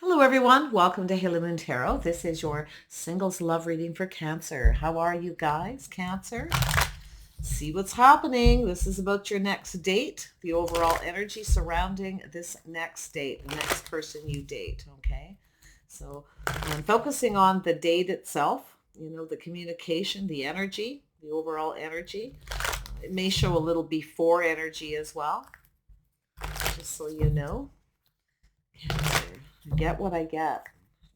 Hello, everyone. Welcome to Haley Moon Tarot. This is your singles love reading for Cancer. How are you guys, Cancer? See what's happening. This is about your next date, the overall energy surrounding this next date, the next person you date, okay? So I'm focusing on the date itself, the communication, the energy, the overall energy. It may show a little before energy as well, just so you know. Cancer. Get what I get.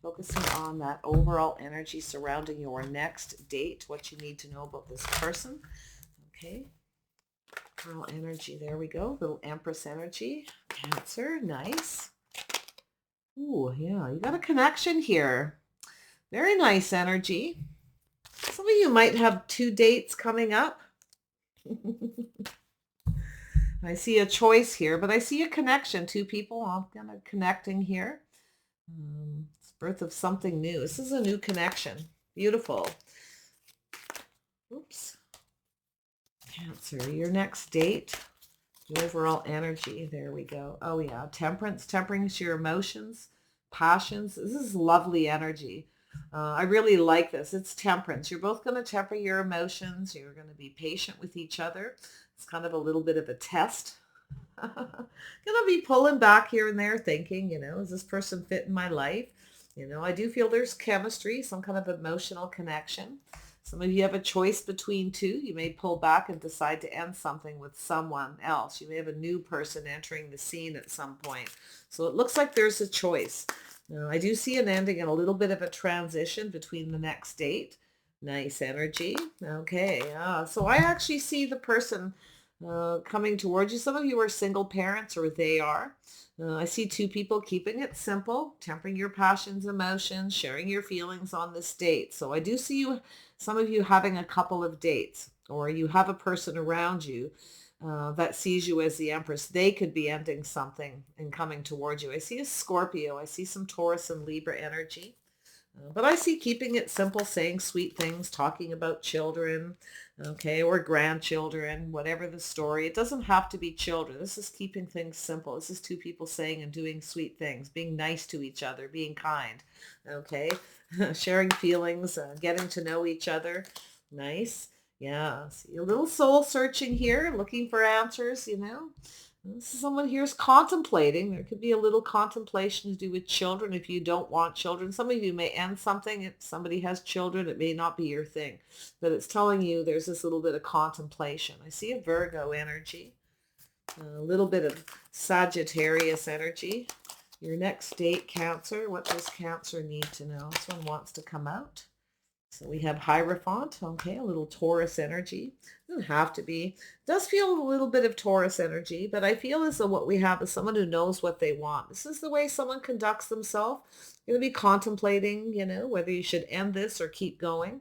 Focusing on that overall energy surrounding your next date, what you need to know about this person. Okay. Overall energy. There we go. Little Empress energy. Cancer. Nice. Ooh, yeah. You got a connection here. Very nice energy. Some of you might have 2 dates coming up. I see a choice here, but I see a connection. 2 people. I'm kind of connecting here. It's birth of something new. This is a new connection. Beautiful. Oops. Cancer, your next date, the overall energy. There we go. Oh yeah, temperance, tempering your emotions, passions. This is lovely energy. I really like this. It's temperance. You're both going to temper your emotions. You're going to be patient with each other. It's kind of a little bit of a test. Gonna be pulling back here and there thinking, is this person fit in my life? I do feel there's chemistry, some kind of emotional connection. Some of you have a choice between two. You may pull back and decide to end something with someone else. You may have a new person entering the scene at some point. So it looks like there's a choice. I do see an ending and a little bit of a transition between the next date. Nice energy. Okay. So I actually see the person coming towards you. Some of you are single parents, or they are. I see 2 people keeping it simple, tempering your passions, emotions, sharing your feelings on this date. So I do see you, some of you having a couple of dates, or you have a person around you that sees you as the Empress. They could be ending something and coming towards you. I see a Scorpio. I see some Taurus and Libra energy. But I see keeping it simple, saying sweet things, talking about children, okay, or grandchildren, whatever the story. It doesn't have to be children. This is keeping things simple. This is 2 people saying and doing sweet things, being nice to each other, being kind, okay, sharing feelings, getting to know each other. Nice. Yeah, see a little soul searching here, looking for answers. This is someone here's contemplating. There could be a little contemplation to do with children if you don't want children. Some of you may end something. If somebody has children, it may not be your thing. But it's telling you there's this little bit of contemplation. I see a Virgo energy, a little bit of Sagittarius energy. Your next date, Cancer. What does Cancer need to know? This one wants to come out. So we have Hierophant, okay, a little Taurus energy. Doesn't have to be. Does feel a little bit of Taurus energy, but I feel as though what we have is someone who knows what they want. This is the way someone conducts themselves. You're going to be contemplating, whether you should end this or keep going.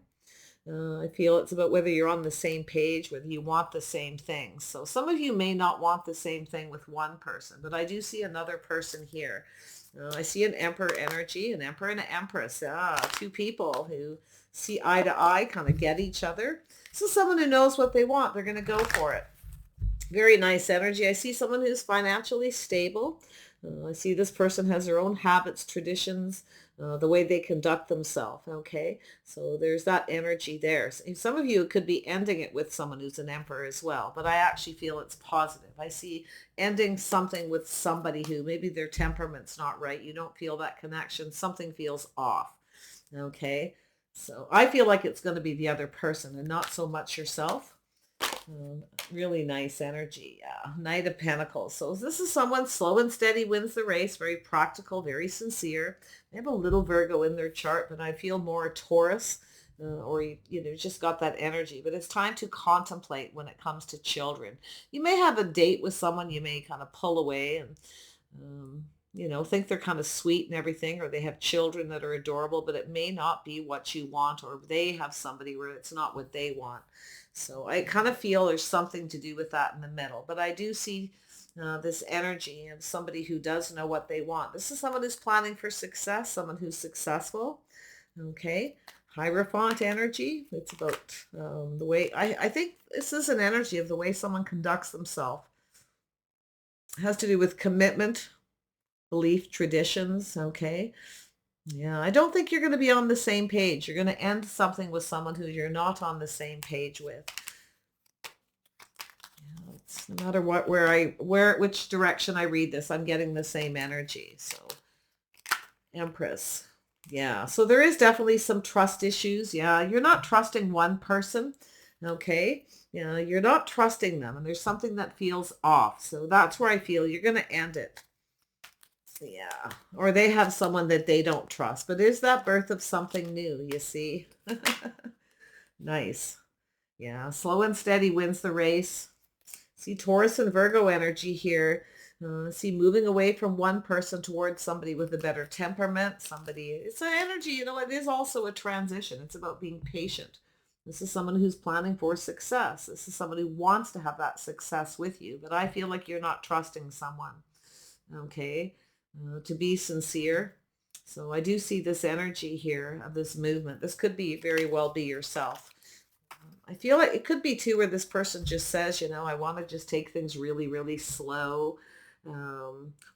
I feel it's about whether you're on the same page, whether you want the same things. So some of you may not want the same thing with one person, but I do see another person here. I see an Emperor energy, an Emperor and an Empress. 2 people who see eye to eye, kind of get each other. This is someone who knows what they want. They're going to go for it. Very nice energy. I see someone who's financially stable. I see this person has their own habits, traditions, the way they conduct themselves. Okay, so there's that energy there. Some of you could be ending it with someone who's an Emperor as well, but I actually feel it's positive. I see ending something with somebody who maybe their temperament's not right. You don't feel that connection. Something feels off. Okay, so I feel like it's going to be the other person and not so much yourself. Really nice energy. Yeah. Knight of Pentacles. So this is someone slow and steady wins the race, very practical, very sincere. They have a little Virgo in their chart, but I feel more Taurus, or just got that energy. But it's time to contemplate when it comes to children. You may have a date with someone, you may kind of pull away and think they're kind of sweet and everything, or they have children that are adorable, but it may not be what you want, or they have somebody where it's not what they want. So I kind of feel there's something to do with that in the middle, but I do see this energy of somebody who does know what they want. This is someone who's planning for success, someone who's successful. Okay. Hierophant energy. It's about the way, I think this is an energy of the way someone conducts themselves. It has to do with commitment, belief traditions. Okay. Yeah, I don't think you're going to be on the same page. You're going to end something with someone who you're not on the same page with. Yeah, it's no matter what, which direction I read this, I'm getting the same energy. So, Empress. Yeah, so there is definitely some trust issues. Yeah, you're not trusting one person. Okay. Yeah, you're not trusting them, and there's something that feels off. So that's where I feel you're going to end it. Yeah. Or they have someone that they don't trust. But is that birth of something new, you see? Nice. Yeah. Slow and steady wins the race. See Taurus and Virgo energy here. See moving away from one person towards somebody with a better temperament. Somebody, it's an energy, it is also a transition. It's about being patient. This is someone who's planning for success. This is someone who wants to have that success with you. But I feel like you're not trusting someone. Okay. To be sincere. So I do see this energy here of this movement. This could be very well be yourself. I feel like it could be too where this person just says, I want to just take things really, really slow.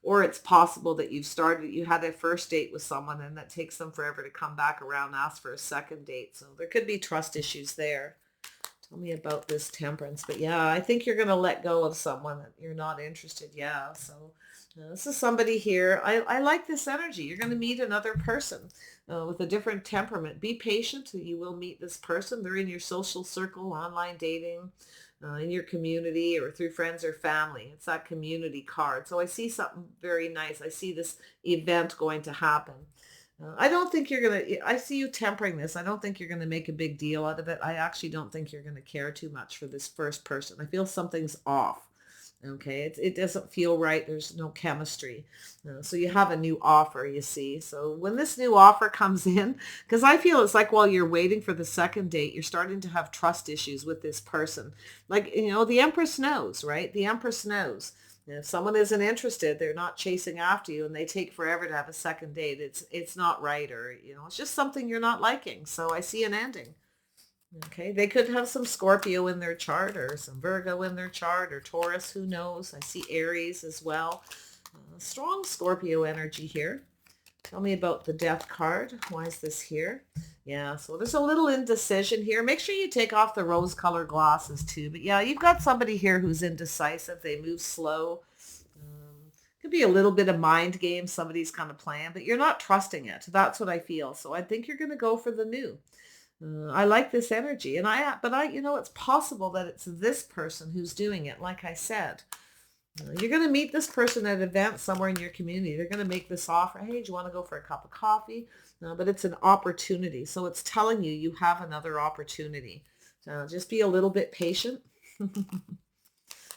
Or it's possible that you had a first date with someone and that takes them forever to come back around and ask for a second date. So there could be trust issues there. Tell me about this temperance. But yeah, I think you're going to let go of someone that you're not interested. Yeah. So this is somebody here. I like this energy. You're going to meet another person with a different temperament. Be patient. You will meet this person. They're in your social circle, online dating, in your community or through friends or family. It's that community card. So I see something very nice. I see this event going to happen. I don't think you're going to, I see you tempering this. I don't think you're going to make a big deal out of it. I actually don't think you're going to care too much for this first person. I feel something's off. Okay. It doesn't feel right. There's no chemistry. So you have a new offer, you see. So when this new offer comes in, because I feel it's like while you're waiting for the second date, you're starting to have trust issues with this person. Like, the Empress knows, right? The Empress knows. And if someone isn't interested, they're not chasing after you and they take forever to have a second date. It's not right, or, it's just something you're not liking. So I see an ending. Okay. They could have some Scorpio in their chart or some Virgo in their chart or Taurus. Who knows? I see Aries as well. Strong Scorpio energy here. Tell me about the Death card. Why is this here? Yeah, so there's a little indecision here. Make sure you take off the rose-colored glasses too. But yeah, you've got somebody here who's indecisive. They move slow. Could be a little bit of mind game somebody's kind of playing, but you're not trusting it. That's what I feel. So I think you're going to go for the new. I like this energy, it's possible that it's this person who's doing it. Like I said, you're going to meet this person at an event somewhere in your community. They're going to make this offer. Hey, do you want to go for a cup of coffee? But it's an opportunity. So it's telling you have another opportunity. Just be a little bit patient.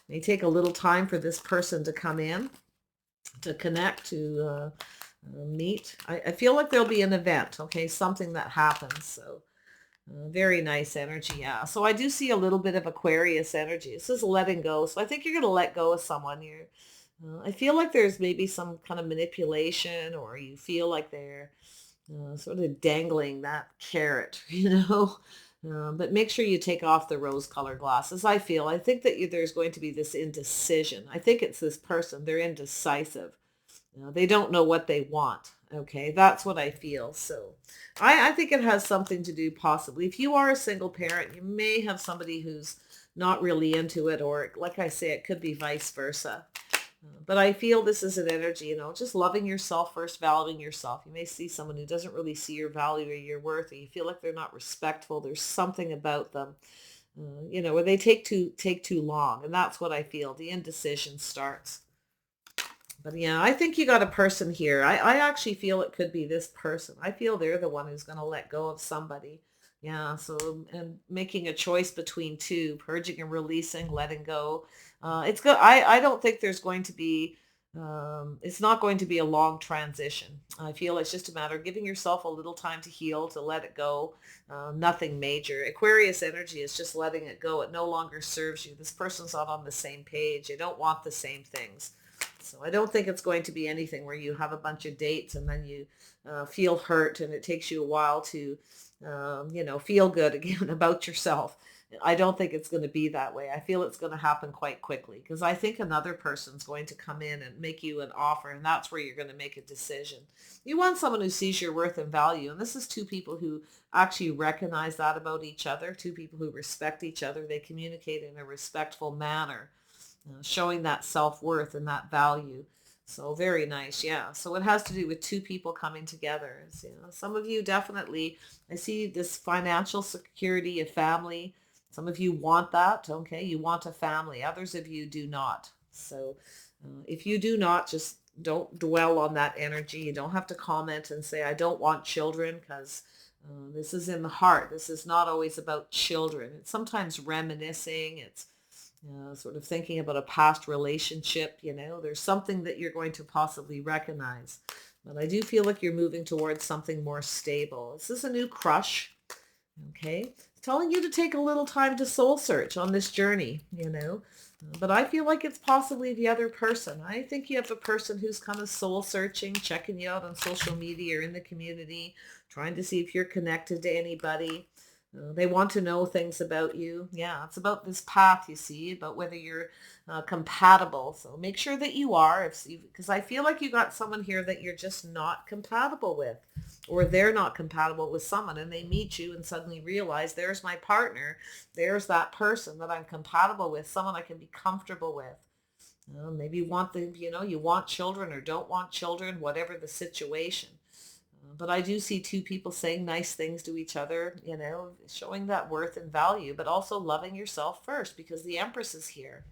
May take a little time for this person to come in, to connect, to meet. I feel like there'll be an event, okay, something that happens. So very nice energy. Yeah. So I do see a little bit of Aquarius energy. This is letting go. So I think you're going to let go of someone. I feel like there's maybe some kind of manipulation, or you feel like they're sort of dangling that carrot, but make sure you take off the rose-colored glasses. I think that there's going to be this indecision. I think it's this person. They're indecisive. They don't know what they want. Okay, that's what I feel. So I think it has something to do possibly. If you are a single parent, you may have somebody who's not really into it, or like I say, it could be vice versa. But I feel this is an energy, just loving yourself first, valuing yourself. You may see someone who doesn't really see your value or your worth, or you feel like they're not respectful. There's something about them, where they take too long. And that's what I feel. The indecision starts. But yeah, I think you got a person here. I actually feel it could be this person. I feel they're the one who's going to let go of somebody. Yeah, so, and making a choice between two, purging and releasing, letting go. It's good. I don't think there's going to be, it's not going to be a long transition. I feel it's just a matter of giving yourself a little time to heal, to let it go. Nothing major. Aquarius energy is just letting it go. It no longer serves you. This person's not on the same page. They don't want the same things. So I don't think it's going to be anything where you have a bunch of dates and then you feel hurt and it takes you a while to feel good again about yourself. I don't think it's going to be that way. I feel it's going to happen quite quickly because I think another person's going to come in and make you an offer, and that's where you're going to make a decision. You want someone who sees your worth and value, and this is two people who actually recognize that about each other, two people who respect each other. They communicate in a respectful manner, showing that self-worth and that value. So very nice. Yeah. So it has to do with two people coming together. Some of you definitely, I see this financial security, a family. Some of you want that. Okay. You want a family. Others of you do not. So if you do not, just don't dwell on that energy. You don't have to comment and say, I don't want children, because this is in the heart. This is not always about children. It's sometimes reminiscing. It's sort of thinking about a past relationship. There's something that you're going to possibly recognize. But I do feel like you're moving towards something more stable. This is a new crush. Okay. It's telling you to take a little time to soul search on this journey. But I feel like it's possibly the other person. I think you have a person who's kind of soul searching, checking you out on social media or in the community, trying to see if you're connected to anybody. They want to know things about you. Yeah, it's about this path, you see, about whether you're compatible. So make sure that you are, because I feel like you got someone here that you're just not compatible with, or they're not compatible with someone, and they meet you and suddenly realize, there's my partner. There's that person that I'm compatible with, someone I can be comfortable with. Maybe you want children or don't want children, whatever the situation. But I do see two people saying nice things to each other, showing that worth and value, but also loving yourself first, because the Empress is here.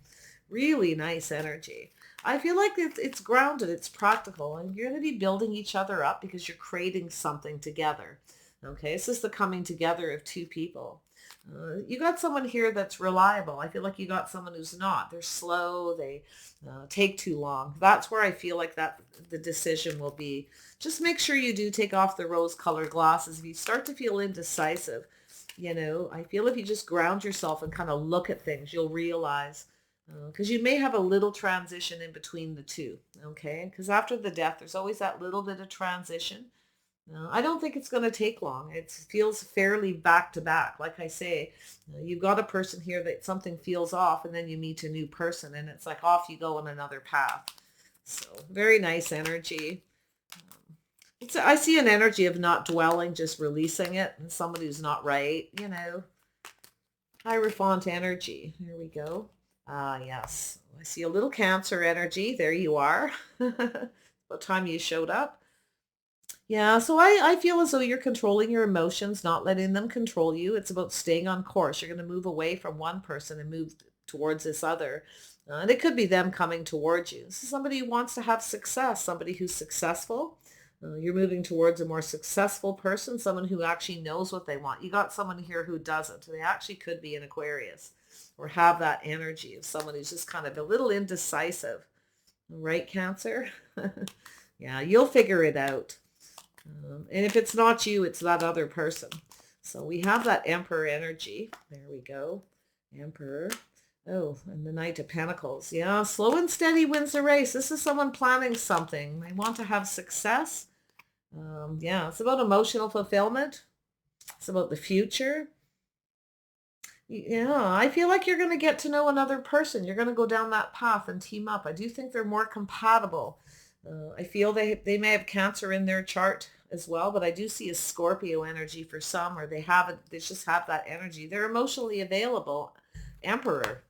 Really nice energy. I feel like it's grounded, it's practical, and you're going to be building each other up because you're creating something together. Okay, this is the coming together of two people. You got someone here that's reliable. I feel like you got someone who's not. They're slow. They take too long. That's where I feel like that the decision will be. Just make sure you do take off the rose-colored glasses. If you start to feel indecisive, I feel if you just ground yourself and kind of look at things, you'll realize, because you may have a little transition in between the two. Okay, because after the death, there's always that little bit of transition. No, I don't think it's going to take long. It feels fairly back to back. Like I say, you've got a person here that something feels off, and then you meet a new person, and it's like off you go on another path. So very nice energy. I see an energy of not dwelling, just releasing it, and somebody who's not right. Hierophant energy. Here we go. Ah, yes. I see a little Cancer energy. There you are. What time you showed up? Yeah, so I feel as though you're controlling your emotions, not letting them control you. It's about staying on course. You're going to move away from one person and move towards this other. And it could be them coming towards you. This is somebody who wants to have success, somebody who's successful. You're moving towards a more successful person, someone who actually knows what they want. You got someone here who doesn't. They actually could be an Aquarius or have that energy of someone who's just kind of a little indecisive. Right, Cancer? Yeah, you'll figure it out. And if it's not you, it's that other person. So we have that Emperor energy. There we go. Emperor. Oh, and the Knight of Pentacles. Yeah, slow and steady wins the race. This is someone planning something. They want to have success. Yeah, it's about emotional fulfillment. It's about the future. Yeah, I feel like you're going to get to know another person. You're going to go down that path and team up. I do think they're more compatible. I feel they may have Cancer in their chart as well, but I do see a Scorpio energy for some, or they just have that energy. They're emotionally available. Emperor.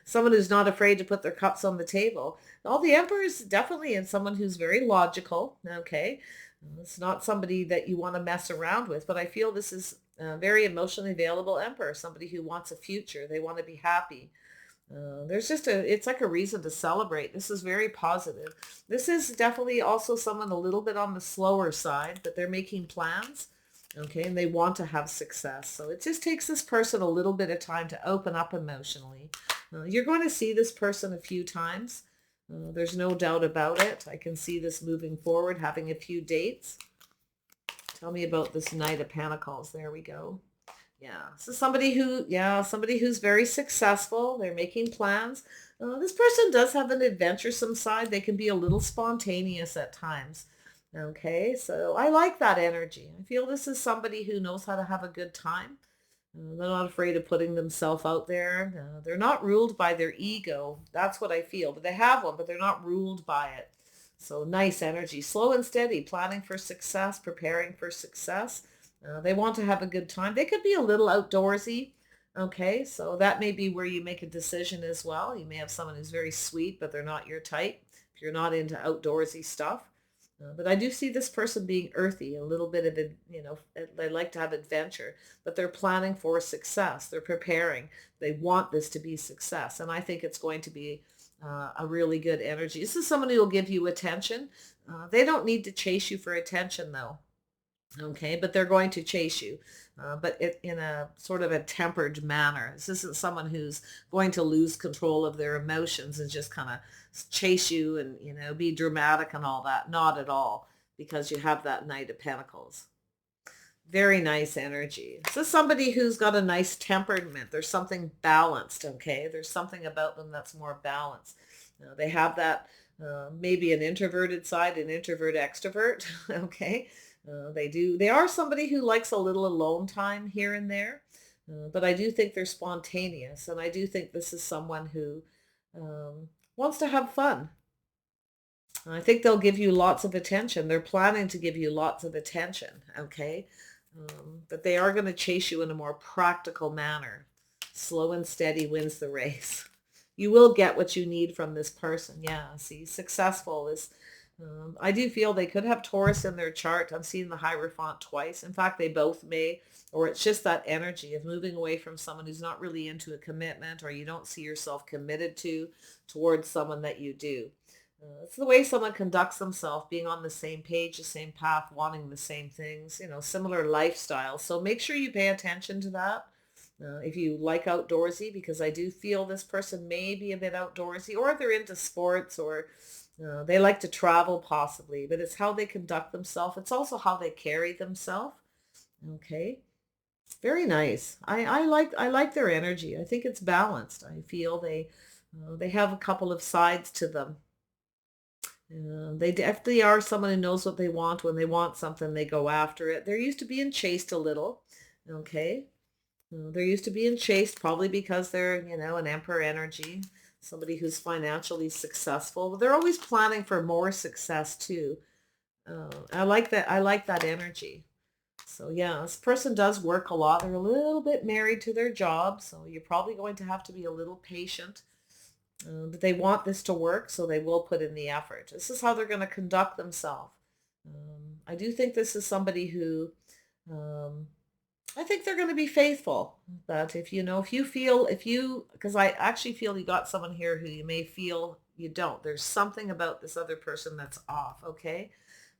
Someone who's not afraid to put their cups on the table. All the Emperors definitely in someone who's very logical. Okay. It's not somebody that you want to mess around with, but I feel this is a very emotionally available Emperor, somebody who wants a future. They want to be happy. It's like a reason to celebrate. This is very positive. This is definitely also someone a little bit on the slower side, but they're making plans. Okay. And they want to have success. So it just takes this person a little bit of time to open up emotionally. You're going to see this person a few times. There's no doubt about it. I can see this moving forward, having a few dates. Tell me about this Knight of Pentacles. There we go. Yeah. So somebody who's very successful. They're making plans. This person does have an adventuresome side. They can be a little spontaneous at times. Okay, so I like that energy. I feel this is somebody who knows how to have a good time. They're not afraid of putting themselves out there. They're not ruled by their ego. That's what I feel. But they have one, but they're not ruled by it. So nice energy, slow and steady, planning for success, preparing for success. They want to have a good time. They could be a little outdoorsy. Okay, so that may be where you make a decision as well. You may have someone who's very sweet, but they're not your type. If you're not into outdoorsy stuff. But I do see this person being earthy, a little bit of it, they like to have adventure, but they're planning for success. They're preparing. They want this to be success. And I think it's going to be a really good energy. This is someone who will give you attention. They don't need to chase you for attention, though. Okay, but they're going to chase you, but in a sort of a tempered manner. This isn't someone who's going to lose control of their emotions and just kind of chase you and, be dramatic and all that. Not at all, because you have that Knight of Pentacles. Very nice energy. This is somebody who's got a nice temperament. There's something balanced, okay? There's something about them that's more balanced. They have that maybe an introverted side, an introvert extrovert, okay? They are somebody who likes a little alone time here and there, but I do think they're spontaneous, and I do think this is someone who wants to have fun. I think they'll give you lots of attention. They're planning to give you lots of attention, okay? But they are going to chase you in a more practical manner. Slow and steady wins the race. You will get what you need from this person. Yeah, see, successful is, I do feel they could have Taurus in their chart. I'm seeing the Hierophant twice. In fact, they both may, or it's just that energy of moving away from someone who's not really into a commitment, or you don't see yourself committed towards someone that you do. It's the way someone conducts themselves, being on the same page, the same path, wanting the same things, similar lifestyle. So make sure you pay attention to that. If you like outdoorsy, because I do feel this person may be a bit outdoorsy, or they're into sports, or they like to travel possibly, but it's how they conduct themselves. It's also how they carry themselves. Okay. Very nice. I like their energy. I think it's balanced. I feel they have a couple of sides to them. They definitely are someone who knows what they want. When they want something, they go after it. They're used to being chased a little. Okay. They're used to being chased probably because they're, an emperor energy, somebody who's financially successful. But they're always planning for more success too. I like that. I like that energy. So yeah, this person does work a lot. They're a little bit married to their job, so you're probably going to have to be a little patient. But they want this to work, so they will put in the effort. This is how they're going to conduct themselves. I do think this is somebody who, um, I think they're going to be faithful. But because I actually feel you got someone here who you may feel you don't. There's something about this other person that's off, okay?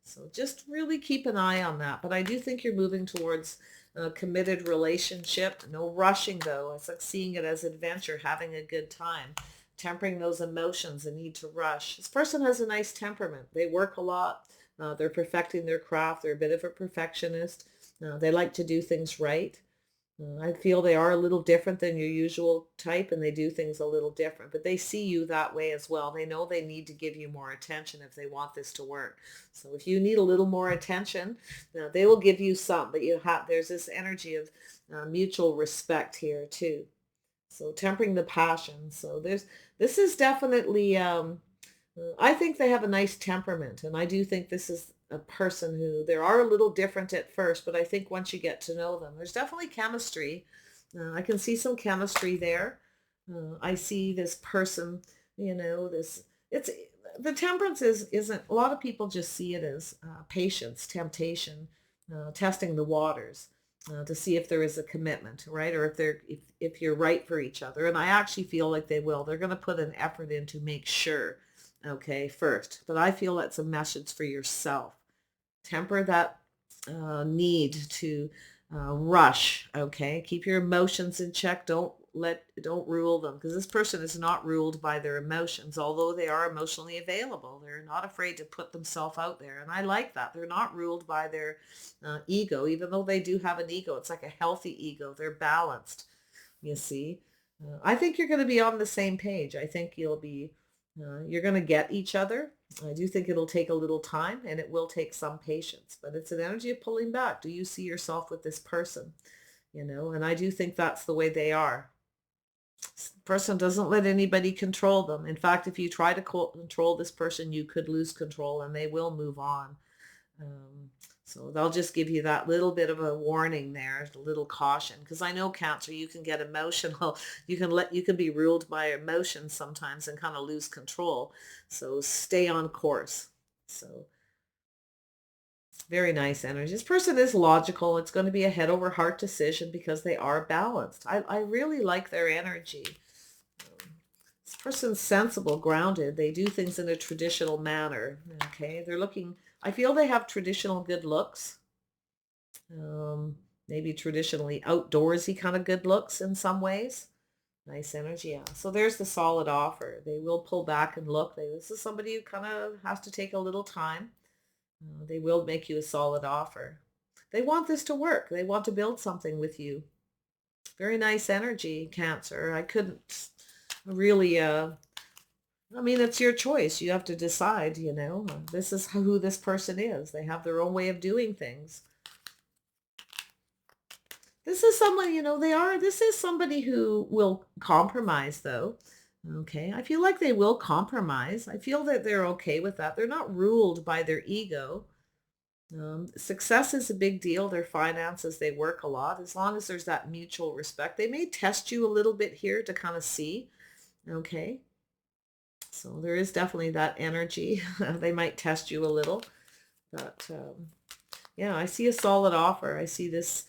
So just really keep an eye on that. But I do think you're moving towards a committed relationship. No rushing, though. It's like seeing it as adventure, having a good time, tempering those emotions, the need to rush. This person has a nice temperament. They work a lot. They're perfecting their craft. They're a bit of a perfectionist. They like to do things right. I feel they are a little different than your usual type, and they do things a little different, but they see you that way as well. They know they need to give you more attention if they want this to work. So if you need a little more attention, they will give you some, but there's this energy of mutual respect here too. So tempering the passion. So this is definitely, I think they have a nice temperament, and I do think this is a person who they are a little different at first, but I think once you get to know them, there's definitely chemistry. I can see some chemistry there. I see this person, this it's the temperance isn't a lot of people just see it as patience, temptation, testing the waters. To see if there is a commitment, right? Or if you're right for each other. And I actually feel like they will. They're going to put an effort in to make sure, okay, first. But I feel that's a message for yourself. Temper that need to rush, okay? Keep your emotions in check. Don't rule them, because this person is not ruled by their emotions, although they are emotionally available. They're not afraid to put themselves out there, and I like that. They're not ruled by their ego, even though they do have an ego. It's like a healthy ego. They're balanced, you see. I think you're going to be on the same page. I think you're going to get each other. I do think it'll take a little time and it will take some patience, but it's an energy of pulling back. Do you see yourself with this person? And I do think that's the way they are. This person doesn't let anybody control them. In fact, if you try to control this person, you could lose control and they will move on. Um, so they'll just give you that little bit of a warning there, a little caution. Because I know Cancer, you can get emotional. You can be ruled by emotions sometimes and kind of lose control. So stay on course. So very nice energy. This person is logical. It's going to be a head over heart decision because they are balanced. I really like their energy. This person's sensible, grounded. They do things in a traditional manner. Okay. I feel they have traditional good looks. Um, Maybe traditionally outdoorsy kind of good looks in some ways. Nice energy. Yeah. So there's the solid offer. They will pull back and look. This is somebody who kind of has to take a little time. They will make you a solid offer. They want this to work. They want to build something with you. Very nice energy, Cancer. I couldn't really, I mean, it's your choice. You have to decide. This is who this person is. They have their own way of doing things. This is this is somebody who will compromise though. Okay. I feel like they will compromise. I feel that they're okay with that. They're not ruled by their ego. Success is a big deal. Their finances, they work a lot. As long as there's that mutual respect, they may test you a little bit here to kind of see. Okay. So there is definitely that energy. They might test you a little, but yeah, I see a solid offer. I see this.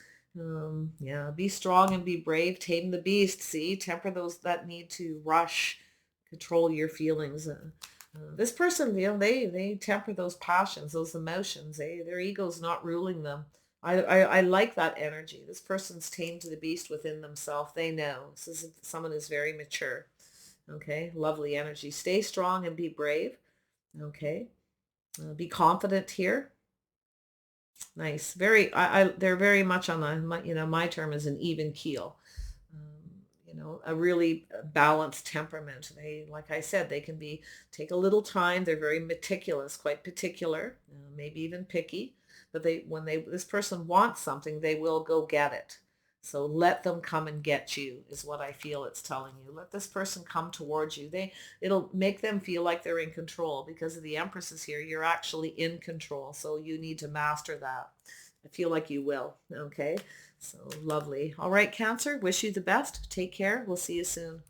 Yeah, be strong and be brave. Tame the beast. See, temper those that need to rush, control your feelings. This person, they temper those passions, those emotions. Their ego's not ruling them. I like that energy. This person's tamed the beast within themselves. They know this is someone who's very mature. Okay, lovely energy. Stay strong and be brave. Okay, be confident here. Nice. They're very much on my term is an even keel. A really balanced temperament. Like I said, they can take a little time. They're very meticulous, quite particular, maybe even picky. But this person wants something, they will go get it. So let them come and get you is what I feel it's telling you. Let this person come towards you. It'll make them feel like they're in control because of the Empresses here. You're actually in control. So you need to master that. I feel like you will. Okay. So lovely. All right, Cancer, wish you the best. Take care. We'll see you soon.